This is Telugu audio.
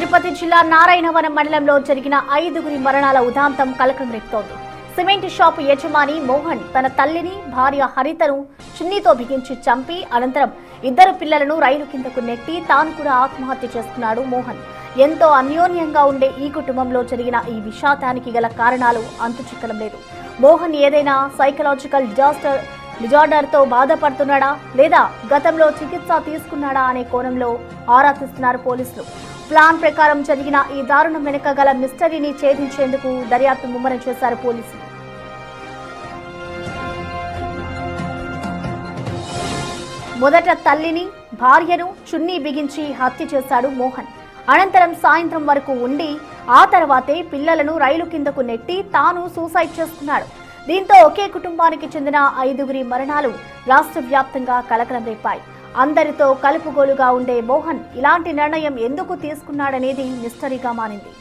తిరుపతి జిల్లా నారాయణవరం మండలంలో జరిగిన 5గురి మరణాల ఉదాంతం కలకలం రేపుతోంది. సిమెంట్ షాపు యజమాని మోహన్ తన తల్లిని, భార్య హరితను చున్నీతో బిగించి చంపి అనంతరం 2 పిల్లలను రైలు కిందకు నెట్టి తాను కూడా ఆత్మహత్య చేసుకున్నాడు మోహన్. ఎంతో అన్యోన్యంగా ఉండే ఈ కుటుంబంలో జరిగిన ఈ విషాదానికి గల కారణాలు అంతుచిక్కడం లేదు. మోహన్ ఏదైనా సైకలాజికల్ డిజార్డర్తో బాధపడుతున్నాడా లేదా గతంలో చికిత్స తీసుకున్నాడా అనే కోణంలో ఆరా తీస్తున్నారు పోలీసులు. ప్లాన్ ప్రకారం జరిగిన ఈ దారుణం వెనుక గల మిస్టరీని ఛేదించేందుకు దర్యాప్తు ముమ్మరం చేశారు పోలీసులు. మొదట తల్లిని, భార్యను చున్నీ బిగించి హత్య చేశాడు మోహన్. అనంతరం సాయంత్రం వరకు ఉండి ఆ తర్వాతే పిల్లలను రైలు కిందకు నెట్టి తాను సూసైడ్ చేసుకున్నాడు. దీంతో ఒకే కుటుంబానికి చెందిన 5గురి మరణాలు రాష్ట్ర వ్యాప్తంగా కలకలం రేపాయి. అందరితో కలుపుగోలుగా ఉండే మోహన్ ఇలాంటి నిర్ణయం ఎందుకు తీసుకున్నాడనేది మిస్టరీగా మారింది.